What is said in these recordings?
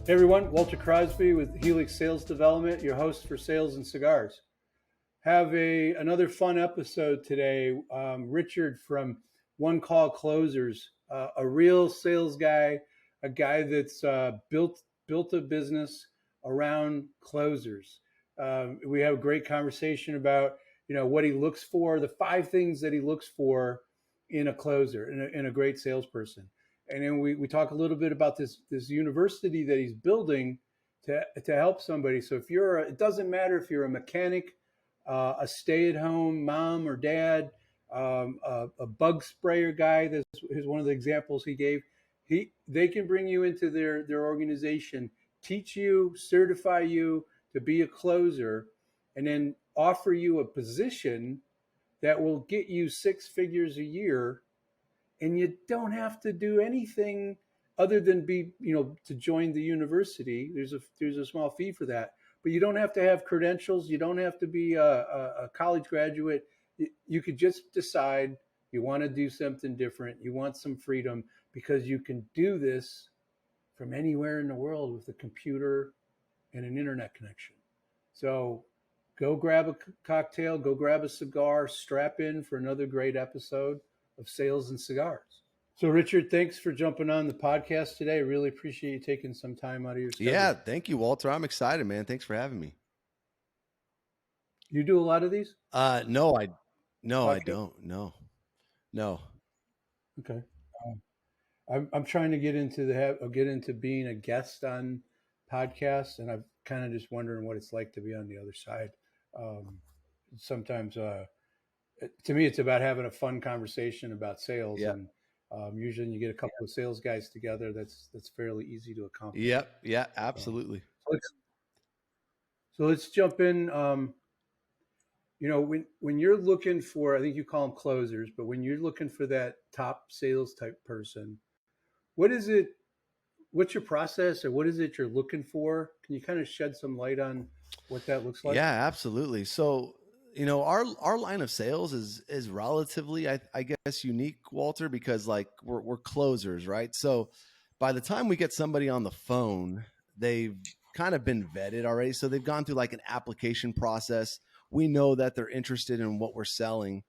Hey everyone, Walter Crosby with Helix Sales Development, your host for Sales and Cigars. Have another fun episode today. Richard from One Call Closers, a real sales guy, a guy that's built a business around closers. We have a great conversation about what he looks for, the 5 things that he looks for in a closer, in a great salesperson. And then we talk a little bit about this university that he's building to help somebody. So if it doesn't matter if you're a mechanic, a stay-at-home mom or dad, a bug sprayer guy. This is one of the examples he gave. They can bring you into their organization, teach you, certify you to be a closer, and then offer you a position that will get you 6 figures a year, and you don't have to do anything other than to join the university. There's a small fee for that, but you don't have to have credentials. You don't have to be a college graduate. You could just decide you want to do something different. You want some freedom because you can do this from anywhere in the world with a computer and an internet connection. So go grab a cocktail, go grab a cigar, strap in for another great episode of Sales and Cigars. So, Richard, thanks for jumping on the podcast today. I really appreciate you taking some time out of your schedule. Yeah, thank you, Walter. I'm excited, man. Thanks for having me. You do a lot of these? No, I don't. No. Okay. I'm trying to get into being a guest on podcasts, and I'm kind of just wondering what it's like to be on the other side. Sometimes, to me, it's about having a fun conversation about sales, and usually, when you get a couple of sales guys together, that's fairly easy to accomplish. Yeah, absolutely. So let's jump in. When you're looking for, I think you call them closers, but when you're looking for that top sales type person, what is it? What's your process, or what is it you're looking for? Can you kind of shed some light on what that looks like? Yeah, absolutely. So, our line of sales is relatively, I guess, unique, Walter, because like we're closers, right? So by the time we get somebody on the phone, they've kind of been vetted already. So they've gone through like an application process. We know that they're interested in what we're selling.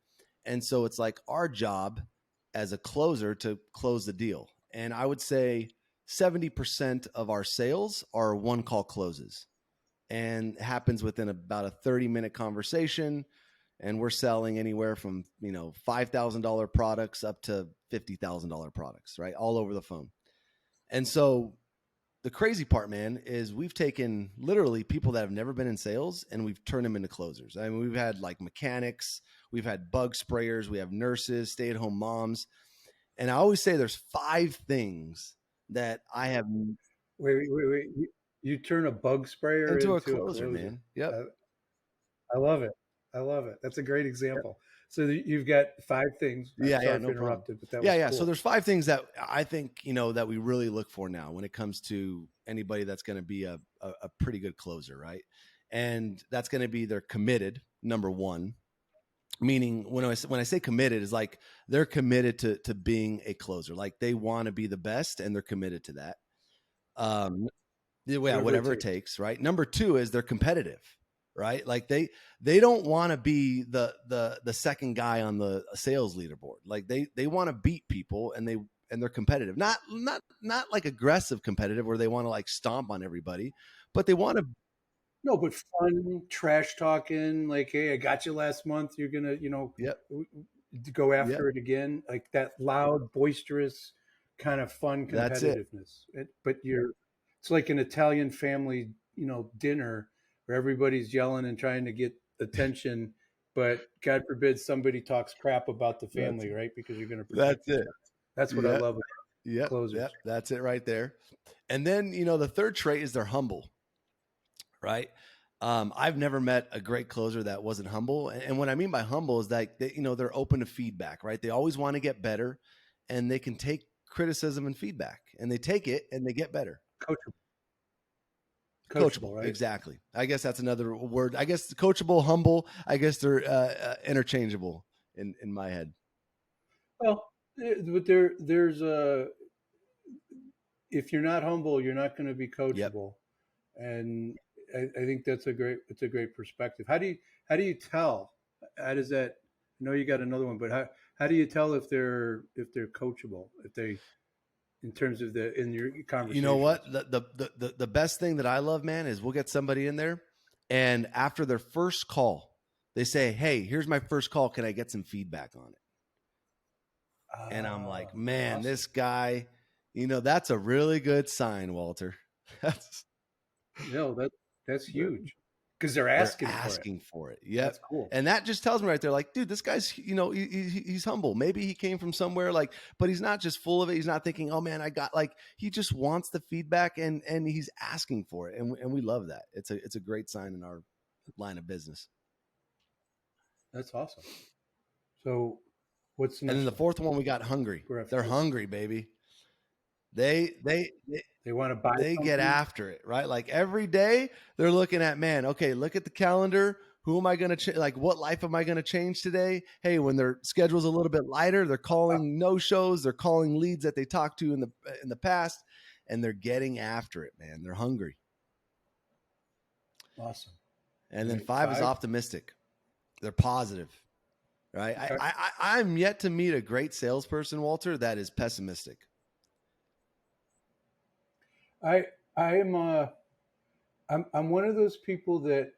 And so it's like our job as a closer to close the deal. And I would say 70% of our sales are one call closes, and happens within about a 30-minute conversation. And we're selling anywhere from, $5,000 products up to $50,000 products, right? All over the phone. And so the crazy part, man, is we've taken literally people that have never been in sales and we've turned them into closers. I mean, we've had like mechanics, we've had bug sprayers, we have nurses, stay-at-home moms. And I always say there's 5 things that I have. Wait. You turn a bug sprayer into a closer, man. Yep. I love it. That's a great example. So you've got 5 things. Sorry no interrupted, but that was cool. So there's 5 things that I think, that we really look for now when it comes to anybody that's going to be a pretty good closer, right? And that's going to be they're committed, number 1. Meaning when I say committed is like they're committed to being a closer. Like they want to be the best and they're committed to that. Whatever it takes, right? Number 2 is they're competitive, right? Like they don't want to be the second guy on the sales leaderboard. Like they want to beat people, and they're competitive. Not like aggressive competitive where they want to like stomp on everybody, but they want to. No, but fun trash talking, like, hey, I got you last month. You're gonna, go after it again, like that loud, boisterous kind of fun competitiveness. It's like an Italian family, dinner where everybody's yelling and trying to get attention, but God forbid somebody talks crap about the family, right? Because you're going to protect it. That's what I love about closers. Yep, that's it right there. And then, the third trait is they're humble, right? I've never met a great closer that wasn't humble. And what I mean by humble is that, they're open to feedback, right? They always want to get better, and they can take criticism and feedback, and they take it and they get better. Coachable, right? Exactly. I guess that's another word. I guess coachable, humble, I guess they're interchangeable in my head. Well, but there's if you're not humble, you're not going to be Yep. coachable. And I think it's a great perspective. How do you tell? How does that? I know you got another one, but how do you tell if they're coachable? If they in terms of in your conversations? You know what? The best thing that I love, man, is we'll get somebody in there, and after their first call, they say, "Hey, here's my first call. Can I get some feedback on it?" And I'm like, man, awesome. this guy, that's a really good sign, Walter. That's No, that's huge because they're they're asking for it. Yep. That's cool. And that just tells me right there, like, dude, this guy's, he's humble. Maybe he came from somewhere, like, but he's not just full of it. He's not thinking, oh man, I got, like, he just wants the feedback and he's asking for it. And we love that. It's a great sign in our line of business. That's awesome. So what's the next? And then the fourth one, we got hungry. They're hungry, baby. They want to buy. They get after it, right? Like every day they're looking at, man, okay, look at the calendar. Who am I going to like? What life am I going to change today? Hey, when their schedule's a little bit lighter, they're calling no shows. They're calling leads that they talked to in the past, and they're getting after it, man. They're hungry. Awesome. And then five is optimistic. They're positive, right? Okay. I'm yet to meet a great salesperson, Walter, that is pessimistic. I'm one of those people that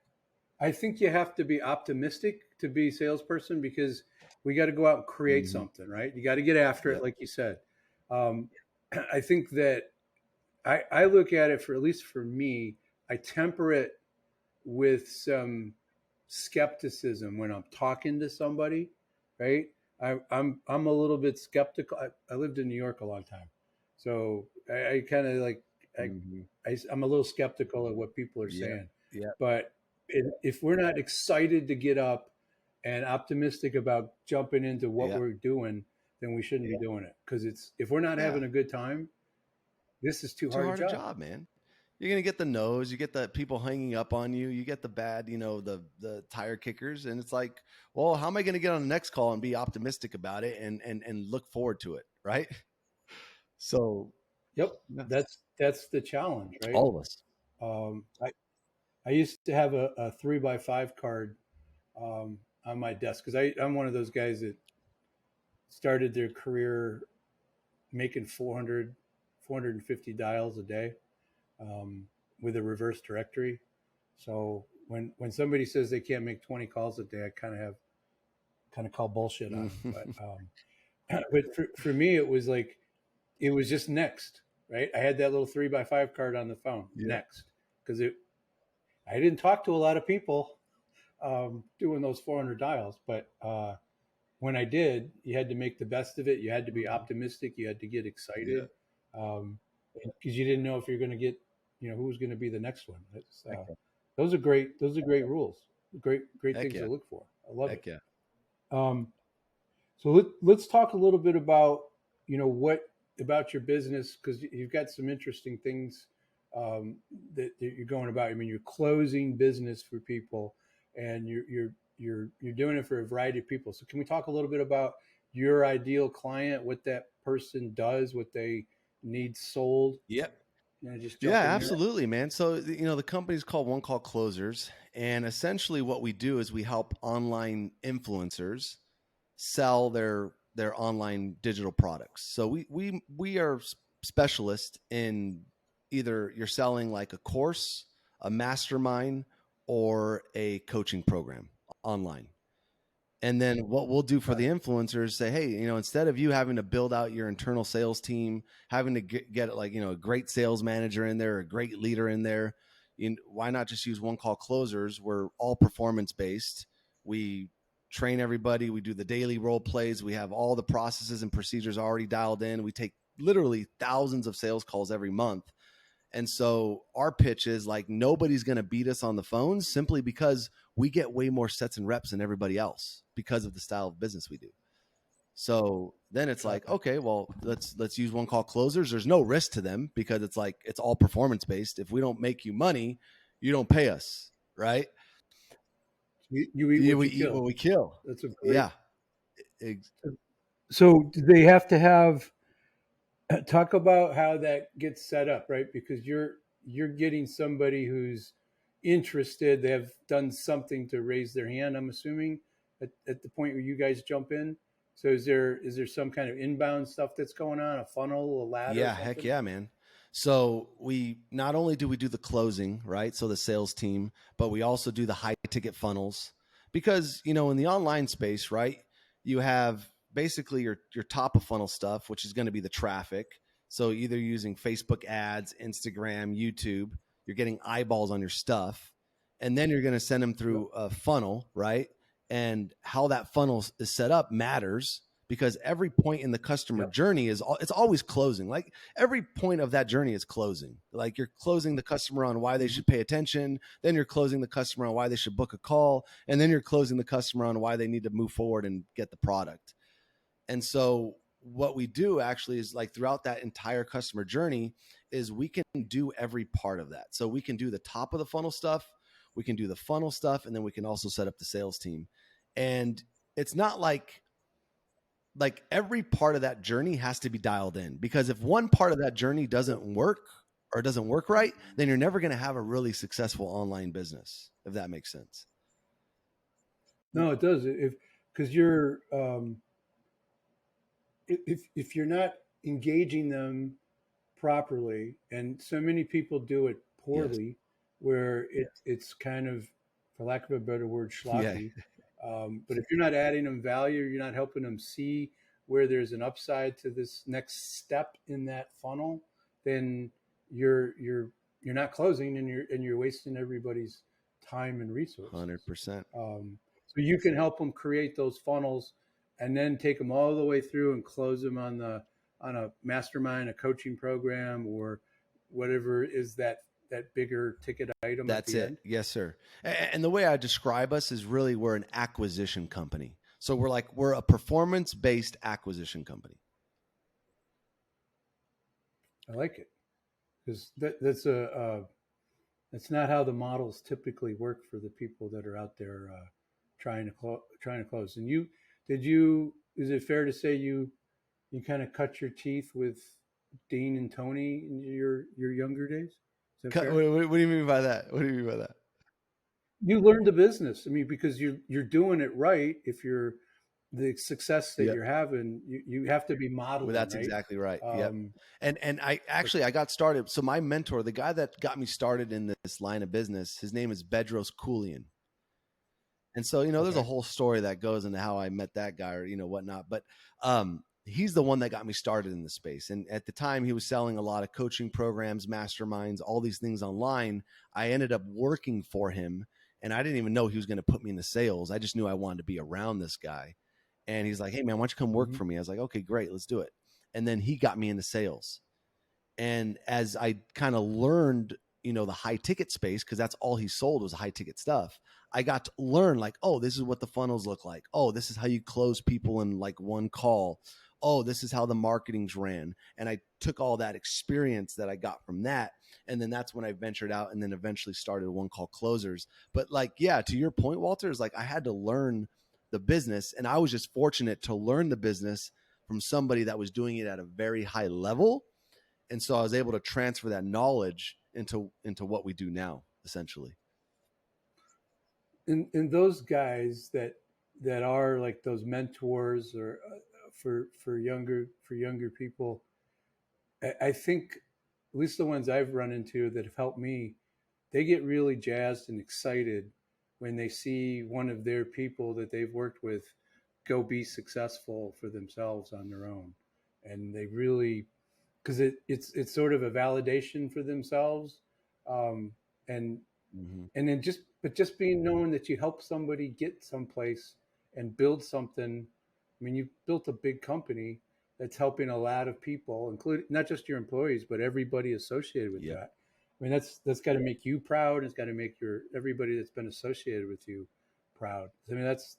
I think you have to be optimistic to be a salesperson because we got to go out and create something, right? You got to get after it, like you said. I think that I look at it at least for me, I temper it with some skepticism when I'm talking to somebody, right? I'm a little bit skeptical. I lived in New York a long time, so I kind of like I'm a little skeptical of what people are saying. Yeah. But if we're not excited to get up and optimistic about jumping into what we're doing, then we shouldn't be doing it. Because if we're not having a good time, this is too hard a job, man. You're going to get the no's, you get the people hanging up on you, you get the bad, the tire kickers. And it's like, well, how am I going to get on the next call and be optimistic about it and look forward to it? Right. So, yep, that's the challenge, right? All of us. I used to have a 3x5 card on my desk because I'm one of those guys that started their career making 450 dials a day with a reverse directory. So when somebody says they can't make 20 calls a day, I kind of call bullshit on them. But for me, it was just next, right? I had that little 3x5 card on the phone, next, because I didn't talk to a lot of people doing those 400 dials, but when I did, you had to make the best of it. You had to be optimistic. You had to get excited because you didn't know if you're going to get, who was going to be the next one. Those are great rules. Great things to look for. I love it. Yeah. So let's talk a little bit about, what about your business, because you've got some interesting things that you're going about. I mean, you're closing business for people, and you're doing it for a variety of people. So can we talk a little bit about your ideal client, what that person does, what they need sold? Yep. Just absolutely, man. So, the company's called One Call Closers. And essentially what we do is we help online influencers sell their online digital products. So we are specialists in either you're selling like a course, a mastermind, or a coaching program online. And then what we'll do for the influencers, say, hey, instead of you having to build out your internal sales team, having to get a great sales manager in there, a great leader in there, why not just use One Call Closers? We're all performance based. We train everybody. We do the daily role plays. We have all the processes and procedures already dialed in. We take literally thousands of sales calls every month. And so our pitch is like, nobody's going to beat us on the phone simply because we get way more sets and reps than everybody else because of the style of business we do. So then it's like, okay, well, let's use One Call Closers. There's no risk to them because it's like, it's all performance based. If we don't make you money, you don't pay us, right? You eat what we kill. That's a great. Yeah. So do they have to have Talk about how that gets set up, right? Because you're getting somebody who's interested. They have done something to raise their hand. I'm assuming at the point where you guys jump in. So is there some kind of inbound stuff that's going on? A funnel, a ladder, Yeah, heck something? yeah, man. So we not only do we do the closing, right? So the sales team, but we also do the high ticket funnels because, in the online space, right? You have basically your top of funnel stuff, which is going to be the traffic. So either using Facebook ads, Instagram, YouTube, you're getting eyeballs on your stuff, and then you're going to send them Yep. through a funnel, right? And how that funnel is set up matters because every point in the customer Yep. journey it's always closing. Like every point of that journey is closing. Like you're closing the customer on why they Mhm. should pay attention, then you're closing the customer on why they should book a call, and then you're closing the customer on why they need to move forward and get the product. And so what we do actually is like throughout that entire customer journey is we can do every part of that. So we can do the top of the funnel stuff, we can do the funnel stuff, and then we can also set up the sales team. And it's not like every part of that journey has to be dialed in because if one part of that journey Yep. doesn't work or doesn't work right, then you're never going to have a really successful online business, if that makes sense. No, it does. If because you're if you're not engaging them properly, and so many people do it Yes. poorly, where it's kind of, for lack of a better word, Yeah. schlocky. But if you're not adding them value, you're not helping them see where there's an upside to this next step in that funnel, then you're not closing, and you're wasting everybody's time and resources. 100%. So you can help them create those funnels, and then take them all the way through and close them on a mastermind, a coaching program, or whatever is that bigger ticket item at That's the it. end. Yes, sir. And the way I describe us is really we're an acquisition company. So we're a performance based acquisition company. I like it because that's not how the models typically work for the people that are out there trying to close. And you is it fair to say you kind of cut your teeth with Dean and Tony in your younger days? Is that fair? What do you mean by that? What do you mean by that? You learned the business. I mean, because you're doing it right. If you're the success that Yep. you're having, you have to be Well, modeling, that's right? exactly right. Yep. Um, And I got started. So my mentor, the guy that got me started in this line of business, his name is Bedros Koulian. And so, there's a okay. whole story that goes into how I met that guy or, whatnot. But he's the one that got me started in the space. And at the time, he was selling a lot of coaching programs, masterminds, all these things online. I ended up working for him, and I didn't even know he was going to put me into sales. I just knew I wanted to be around this guy. And he's like, "Hey, man, why don't you come work Hmm. for me?" I was like, "Okay, great, let's do it." And then he got me into sales. And as I kind of learned, the high ticket space, because that's all he sold was high ticket stuff, I got to learn like, oh, this is what the funnels look like. Oh, this is how you close people in like one call. Oh, this is how the marketing's ran. And I took all that experience that I got from that. And then that's when I ventured out and then eventually started One Call Closers. But like, yeah, to your point, Walter, is like I had to learn the business. And I was just fortunate to learn the business from somebody that was doing it at a very high level, and so I was able to transfer that knowledge into what we do now, essentially. And those guys that are like those mentors, or for younger people, I think at least the ones I've run into that have helped me, they get really jazzed and excited when they see one of their people that they've worked with go be successful for themselves on their own, and they really, because it's sort of a validation for themselves, um, and Mm-hmm. and then just being known that you help somebody get someplace and build something. I mean, you built a big company that's helping a lot of people, including not just your employees but everybody associated with Yep. that. I mean, that's got to make you proud. It's got to make your everybody that's been associated with you proud. I mean, that's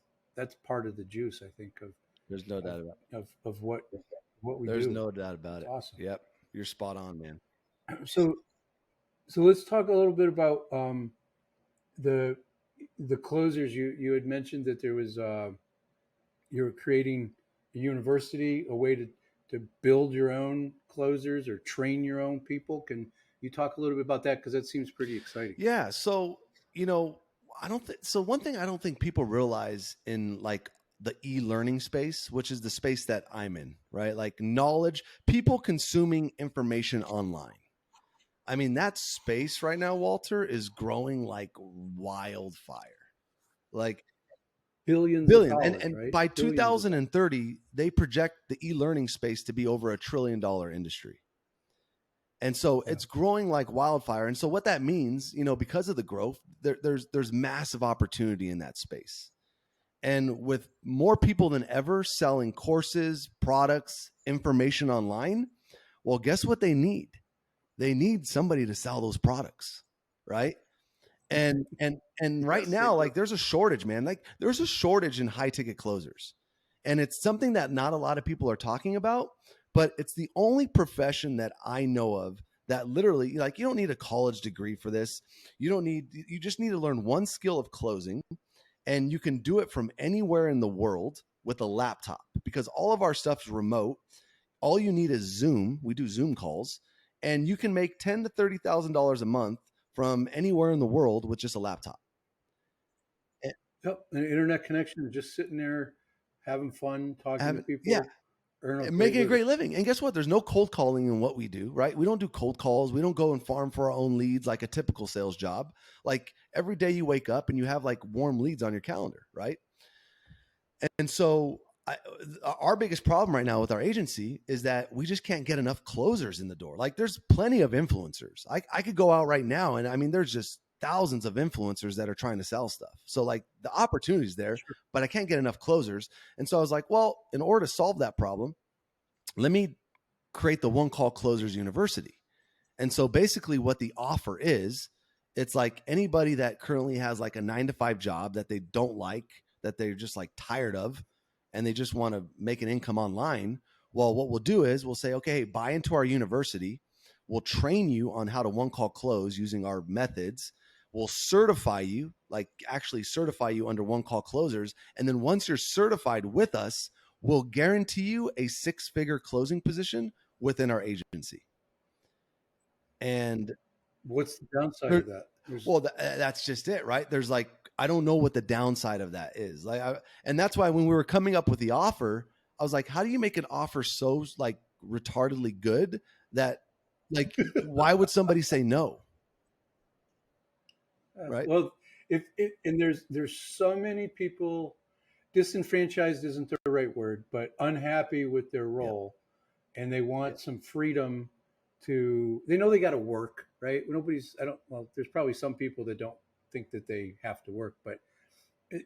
part of the juice, I think, of There's no of doubt about it. of what we There's do. no doubt about It's it. awesome. Yep. You're spot on, man. So let's talk a little bit about the the closers. You had mentioned that there was you were creating a university, a way to build your own closers or train your own people. Can you talk a little bit about that, because that seems pretty exciting? Yeah. So, you know, I don't think so. One thing I don't think people realize in like the e-learning space, which is the space that I'm in, right? Like knowledge, people consuming information online. I mean, that space right now, Walter, is growing like wildfire. Like Billions of billion. dollars, And right? by Billions of dollars. 2030, they project the e-learning space to be over $1 trillion industry. And so Yeah. it's growing like wildfire. And so what that means, you know, because of the growth, there's massive opportunity in that space. And with more people than ever selling courses, products, information online, well, guess what they need? They need somebody to sell those products, right? And right Yes, they now, do. like there's a shortage, man. Like there's a shortage in high ticket closers. And it's something that not a lot of people are talking about, but it's the only profession that I know of that literally, like, you don't need a college degree for this. You just need to learn one skill of closing, and you can do it from anywhere in the world with a laptop because all of our stuff's remote. All you need is Zoom. We do Zoom calls, and you can make $10,000 to $30,000 a month from anywhere in the world with just a laptop. Yep, an internet connection, just sitting there, having fun, talking to Yeah, people, earn a great making a living. great living. And guess what? There's no cold calling in what we do, right? We don't do cold calls. We don't go and farm for our own leads like a typical sales job. Like every day you wake up and you have like warm leads on your calendar, right? And so our biggest problem right now with our agency is that we just can't get enough closers in the door. Like there's plenty of influencers. I could go out right now and I mean, there's just thousands of influencers that are trying to sell stuff. So like the opportunity's there, Sure. but I can't get enough closers. And so I was like, well, in order to solve that problem, let me create the One Call Closers University. And so basically what the offer is, it's like anybody that currently has like a 9 to 5 job that they don't like, that they're just like tired of, and they just want to make an income online. Well, what we'll do is we'll say, okay, buy into our university. We'll train you on how to one call close using our methods. We'll certify you, like actually certify you under One Call Closers. And then once you're certified with us, we'll guarantee you a 6-figure closing position within our agency. And What's the downside there, of that? well, that's just it, right? There's like, I don't know what the downside of that is. And that's why when we were coming up with the offer, I was like, how do you make an offer so like retardedly good that like, why would somebody say no? Right? Well, if it, and there's so many people disenfranchised isn't the right word, but unhappy with their Yep. role, and they want some freedom to. They know they got to work, right? Nobody's. I don't. Well, there's probably some people that don't think that they have to work, but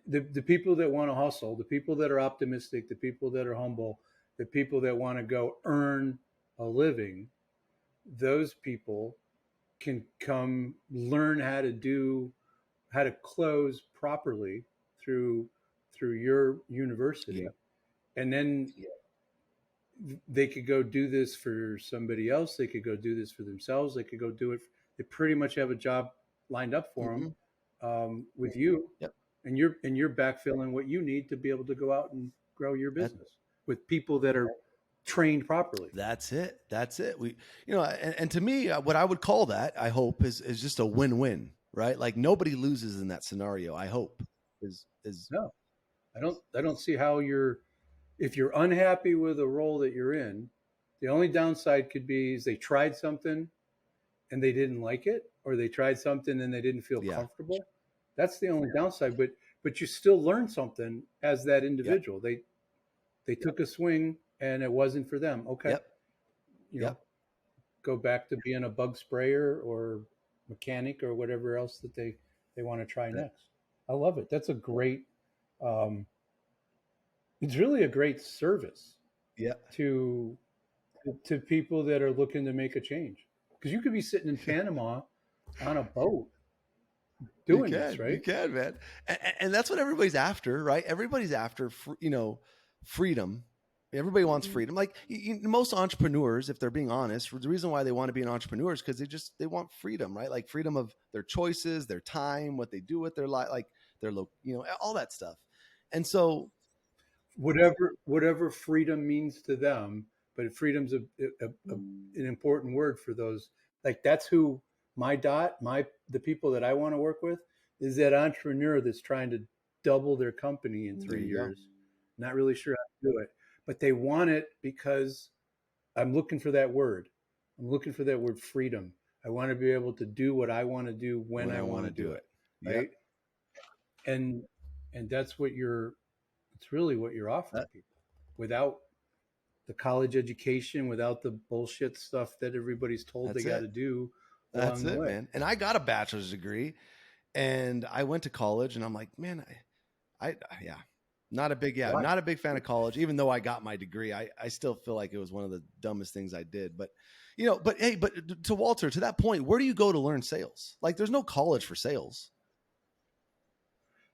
the people that want to hustle, the people that are optimistic, the people that are humble, the people that want to go earn a living, those people can come learn how to close properly through your university, Yep. and then they could go do this for somebody else. They could go do this for themselves. They could go do it. They pretty much have a job lined up for them, Mm-hmm. with you, Yep. and you're backfilling what you need to be able to go out and grow your That, business with people that are trained properly. that's it. That's it. We, you know, and to me, what I would call that, I hope, is just a win-win, right? Like nobody loses in that scenario. I hope is No, I don't see how you're if you're unhappy with the role that you're in. The only downside could be is they tried something and they didn't like it, or they tried something and they didn't feel yeah. comfortable. That's the only downside. But you still learn something as that Yep. individual. They took a swing and it wasn't for them. Okay, Yep. you know, Yep. go back to being a bug sprayer or mechanic or whatever else that they want to try That, next. I love it. That's a great. Um, it's really a great service yeah. to to people that are looking to make a change, because you could be sitting in Panama on a boat doing this, You right? can, man, and that's what everybody's after, right? Everybody's after, you know, freedom. Everybody wants freedom. Like most entrepreneurs, if they're being honest, the reason why they want to be an entrepreneur is because they want freedom, right? Like freedom of their choices, their time, what they do with their life, like their you know, all that stuff. And so, Whatever freedom means to them, but freedom's an important word for those. Like that's who the people that I want to work with is that entrepreneur that's trying to double their company in There 3 you go. years. Not really sure how to do it, but they want it because I'm looking for that word. I'm looking for that word freedom. I want to be able to do what I want to do when I want to do it, Yep. right? And that's what it's really what you're offering That, people without the college education, without the bullshit stuff that everybody's told they that's got it. to do That's along the it, way. man. And I got a bachelor's degree, and I went to college, and I'm like, man, yeah, Why? not a big fan of college. Even though I got my degree, I still feel like it was one of the dumbest things I did. But but hey, but to Walter, to that point, where do you go to learn sales? Like, there's no college for sales.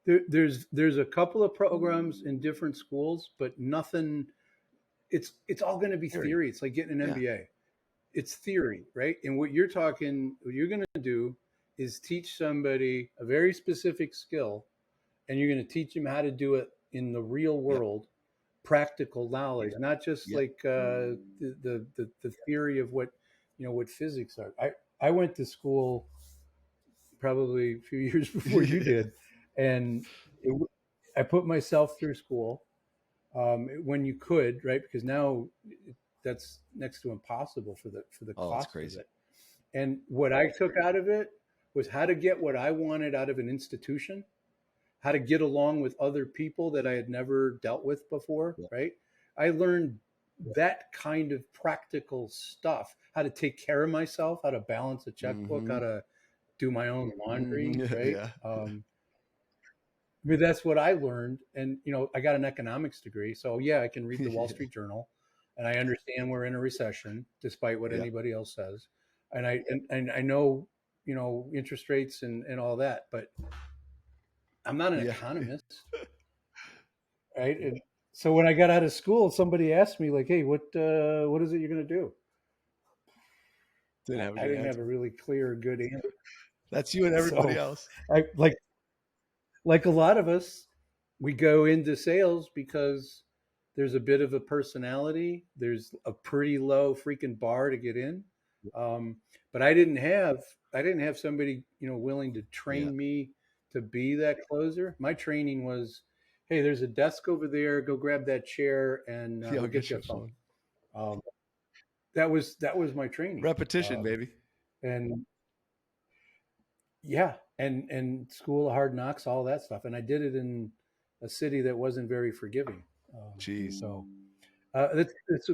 There's a couple of programs in different schools, but nothing. It's all going to be Theory. theory. It's like getting an Yeah. MBA. It's theory, right? And what you're going to do is teach somebody a very specific skill, and you're going to teach them how to do it in the real Yep. world, practical knowledge, not just Yep. like the theory of what physics are. I went to school probably a few years before you did, and it, I put myself through school when you could, right? Because now that's next to impossible for the Oh, it's cost of crazy. it. And what I took out of it was how to get what I wanted out of an institution, how to get along with other people that I had never dealt with before, Yep. right? I learned that kind of practical stuff, how to take care of myself, how to balance a checkbook, Mm-hmm. how to do my own laundry, right? Yeah. I mean, that's what I learned. And, I got an economics degree. So, yeah, I can read the Wall Yeah. Street Journal and I understand we're in a recession, despite what Yeah. anybody else says. And I know, interest rates and all that, but I'm not an Yeah. economist, right? And so when I got out of school, somebody asked me, like, hey, what is it you're going to do? Didn't have a I good didn't have a answer. really clear, good answer. That's you and everybody So else. I like a lot of us, we go into sales because there's a bit of a personality. There's a pretty low freaking bar to get in. Um, but I didn't have somebody willing to Yeah. train me to be that closer. My training was, hey, there's a desk over there. Go grab that chair, and Yeah. I'll we'll get get you you a a phone. phone. Um, that was my training, Repetition, um, baby. and yeah, and School of Hard Knocks, all that stuff, and I did it in a city that wasn't very forgiving. Jeez. So that's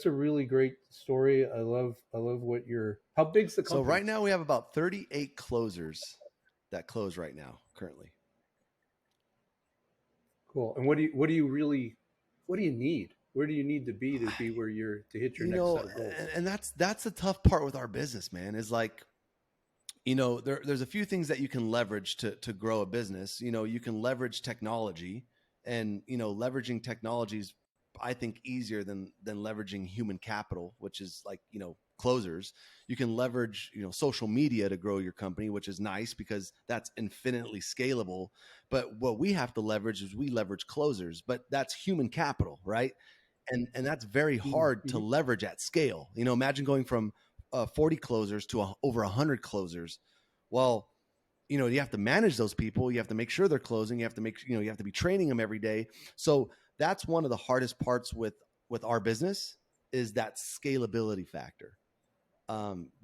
a really great story. I love what you're. How big's the So company? right now we have about 38 closers that close right now currently. Cool. And what do you need? Where do you need to be where you're to hit your You next know, set of goals? and that's the tough part with our business, man, is like, there's a few things that you can leverage to grow a business. You can leverage technology, and leveraging technology is, I think, easier than leveraging human capital, which is like, closers. You can leverage, social media to grow your company, which is nice because that's infinitely scalable. But what we have to leverage is we leverage closers, but that's human capital, right? And that's very hard to Mm-hmm. leverage at scale. Imagine going from 40 closers to over 100 closers. Well, you have to manage those people. You have to make sure they're closing. You have to you have to be training them every day. So that's one of the hardest parts with our business, is that scalability factor,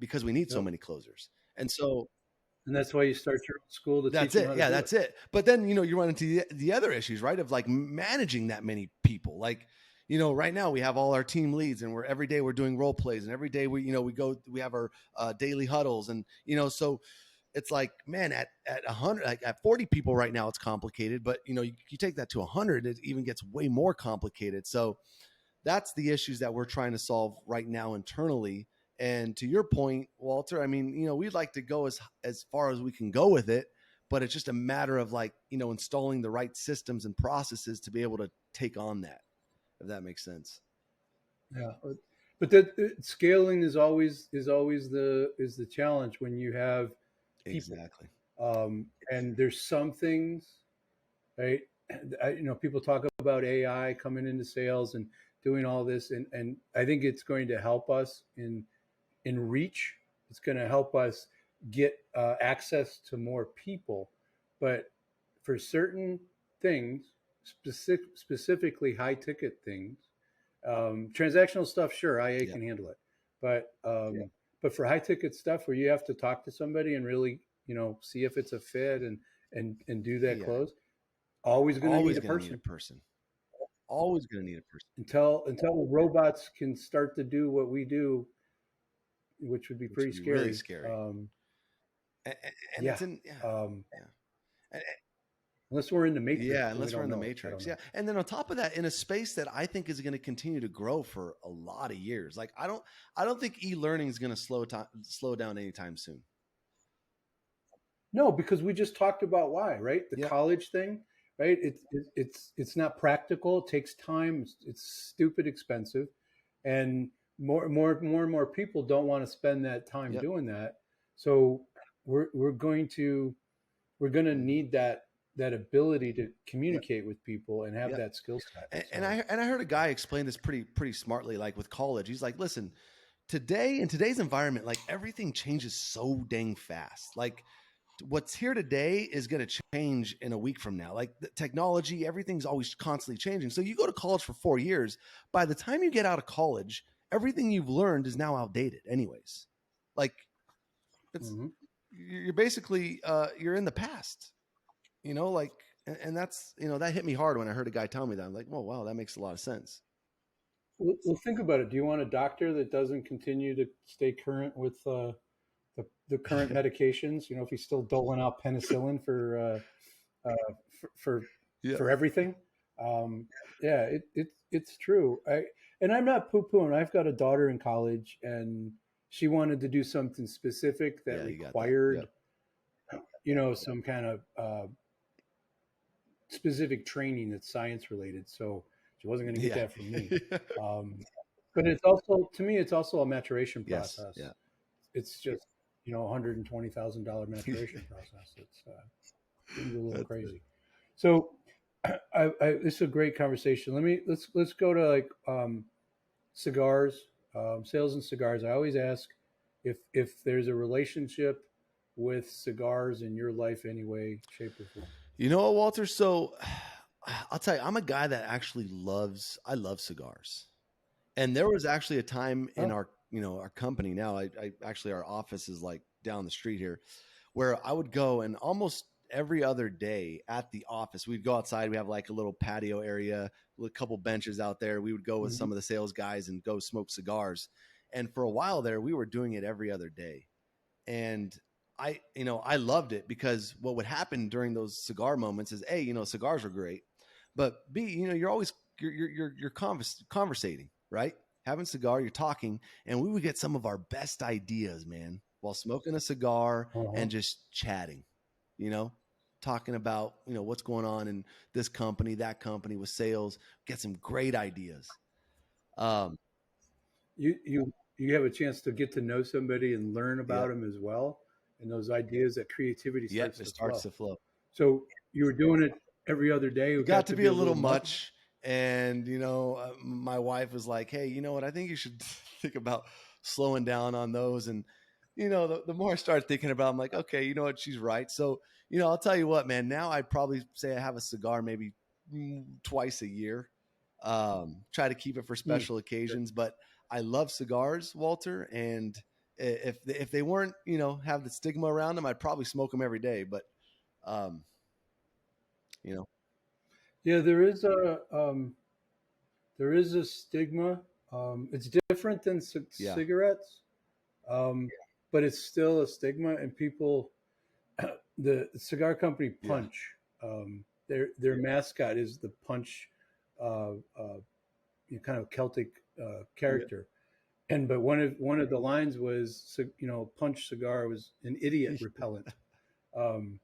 because we need so Yep. many closers. And so And that's why you start your own school to teach that's them it. how to Yeah, do it. that's it. But then, you run into the other issues, right? Of like managing that many people. Like, right now we have all our team leads, and every day we're doing role plays, and every day we have our daily huddles. And, so it's like, man, at 100, like at 40 people right now, it's complicated, but you take that to 100, it even gets way more complicated. So that's the issues that we're trying to solve right now internally. And to your point, Walter, I mean, we'd like to go as far as we can go with it, but it's just a matter of like, installing the right systems and processes to be able to take on that, if that makes sense. Yeah. But that scaling is the challenge when you have people. Exactly. And there's some things, right? People talk about AI coming into sales, and doing all this, and I think it's going to help us in reach. It's going to help us get access to more people, but for certain things, specifically high ticket things, transactional stuff, sure, IA Yeah. can handle it, but but for high ticket stuff where you have to talk to somebody and really, see if it's a fit and do that Yeah. close, always going to need Always a going to need a person person. Always going to need a person. until robots can start to do what we do, which would be Which pretty would be really scary. scary. And Yeah. it's in, yeah. And, Unless we're in the matrix. yeah, And we unless we're don't in the know it. I matrix. don't Yeah. know. And then on top of that, in a space that I think is going to continue to grow for a lot of years. Like I don't think e-learning is going to slow down anytime soon. No, because we just talked about why, right? The Yep. college thing, right? It's not practical. It takes time. It's stupid expensive, and and more people don't want to spend that time Yep. doing that. So we're going to need that ability to Yep. communicate with people and have Yep. that skill set. And I heard a guy explain this pretty smartly, like with college. He's like, listen, today in today's environment, like everything changes so dang fast. Like what's here today is going to change in a week from now. Like the technology, everything's always constantly changing. So you go to college for 4 years. By the time you get out of college, everything you've learned is now outdated, anyways. Like it's Mm-hmm. you're basically you're in the past. Like and that's that hit me hard when I heard a guy tell me that. I'm like, well, wow, that makes a lot of sense. Well, think about it. Do you want a doctor that doesn't continue to stay current with the current medications? If he's still doling out penicillin for Yeah. for everything. Yeah, it's true. I'm not poo pooing. I've got a daughter in college, and she wanted to do something specific that Yeah, you got that. required, Yep. some kind of specific training that's science related. So she wasn't going to get Yeah. that from me. But it's also, to me, it's also a maturation Yes. process. Yeah. It's just, $120,000 maturation process. It's a little That's it. crazy. So, this is a great conversation. Let's go to like cigars, sales and cigars. I always ask if there's a relationship with cigars in your life, any way, shape, or form. You know what, Walter? So I'll tell you, I'm a guy that actually I love cigars. And there was actually a time in Oh, our company now, I actually, our office is like down the street here, where I would go and almost every other day at the office, we'd go outside. We have like a little patio area with a couple benches out there. We would go with mm-hmm. some of the sales guys and go smoke cigars. And for a while there, we were doing it every other day. And I loved it because what would happen during those cigar moments is A, cigars are great, but B, you're always you're conversating, right? Having a cigar, you're talking, and we would get some of our best ideas, man, while smoking a cigar Uh-huh. and just chatting, you know, talking about, what's going on in this company, that company with sales, get some great ideas. Um, You have a chance to get to know somebody and learn about yep. them as well, and those ideas, that creativity Yep. starts It to starts flow. to flow. So you were doing it every other day. It It got got to to be be a a little little much. much. And, my wife was like, hey, you know what? I think you should think about slowing down on those. And, the more I started thinking about it, I'm like, okay, you know what? She's right. So, I'll tell you what, man, now I'd probably say I have a cigar maybe twice a year. Try to keep it for Hmm. special occasions, but I love cigars, Walter. And if they weren't, have the stigma around them, I'd probably smoke them every day. But, um, you know, Yeah, there is a stigma. It's different than yeah, cigarettes, um, but it's still a stigma. And people, the cigar company yeah, Punch, their mascot is the Punch, uh, kind of Celtic yeah. character. And but one of the lines was, Punch cigar was an idiot repellent. Um,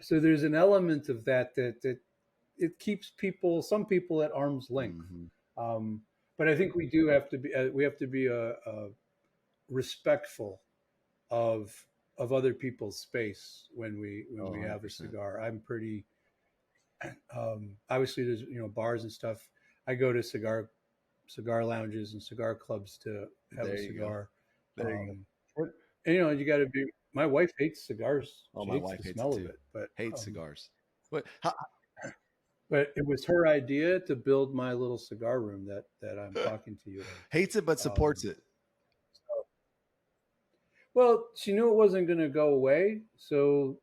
so there's an element of that it keeps some people at arm's length. Mm-hmm. Um, but I think we have to be respectful of other people's space when Oh, we have a 100%. cigar. I'm pretty, obviously there's bars and stuff. I go to cigar cigar lounges and cigar clubs to have There a you go. cigar. There you And, you got to be. My wife hates cigars. go. Oh, She my hates wife the hates it smell of too. it. But Hates cigars. How, but it was her idea to build my little cigar room that I'm talking to you in. hates it but supports it. So, well, she knew it wasn't going to go away, so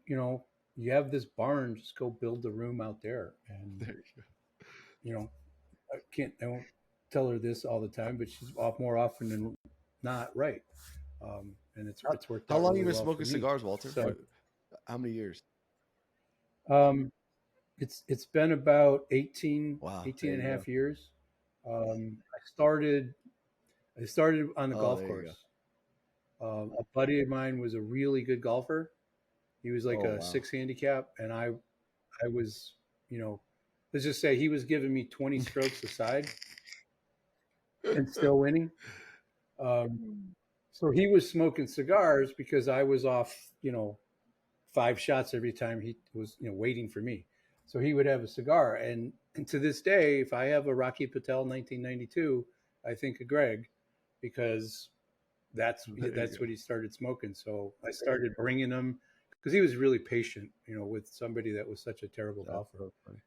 you know, you have this barn, just go build the room out there. And, There you you know, I won't tell her this all the time, but she's off more often than not right. And go. it's worked How out long really you been well for smoking me. cigars, Walter? So, How many years? um, it's been about Wow. 18 There and a you half go. years. I started on the Oh, golf there you course. A buddy of mine was a really good golfer. He was go. like Oh, a wow. 6 handicap, and I was, you know, let's just say he was giving me 20 strokes aside and still winning. So he was smoking cigars because I was off, 5 shots every time he was, waiting for me. So he would have a cigar. And to this day, if I have a Rocky Patel 1992, I think of Greg because There you that's go. what he started smoking. So I started bringing him because he was really patient, with somebody that was such a terrible That's golfer. so funny.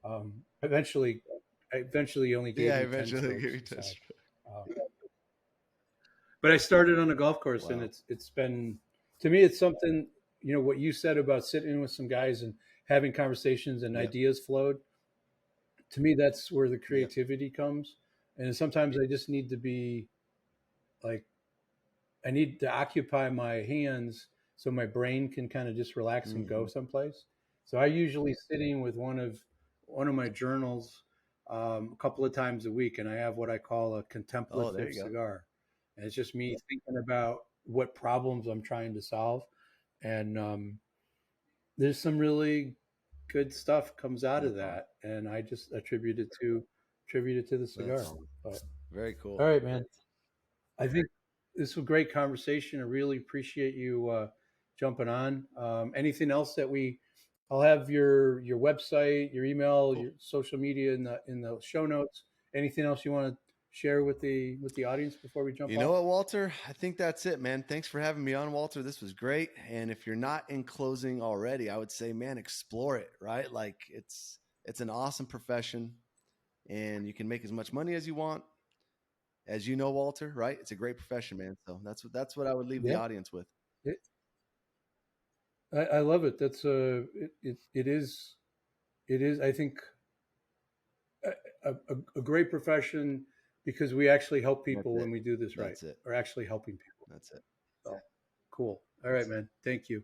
I eventually only gave Yeah, me 10 eventually strokes give you aside. touch. But I started on a golf course, and Wow. it's been, to me, it's something, what you said about sitting in with some guys and having conversations and Yep. ideas flowed. To me, that's where the Yep. creativity comes. And sometimes I just need to be like, I need to occupy my hands so my brain can kind of just relax and go Mm-hmm. someplace. So I usually sitting with one of my journals a couple of times a week, and I have what I call a Oh, there contemplative you go. cigar, and it's just me thinking about what problems I'm trying to solve, and there's some really good stuff comes out of That's awesome. that, and I just attribute it to the That's cigar. awesome. But Very cool. all right, man. I think this was a great conversation. I really appreciate you jumping on. Anything else that I'll have your website, your email, Cool. your social media in the show notes. Anything else you want to share with the audience before we jump You know off? what, Walter? I think that's it, man. Thanks for having me on, Walter. This was great. And if you're not in closing already, I would say, man, explore it, right? Like it's an awesome profession and you can make as much money as you want. As you know, Walter, right? It's a great profession, man. So that's what I would leave the Yeah, audience with. it, I love it. That's it is. I think a great profession because we actually help That's people it. when we do this right. That's it. We're actually helping people. That's it. So cool. All right, man. Thank you.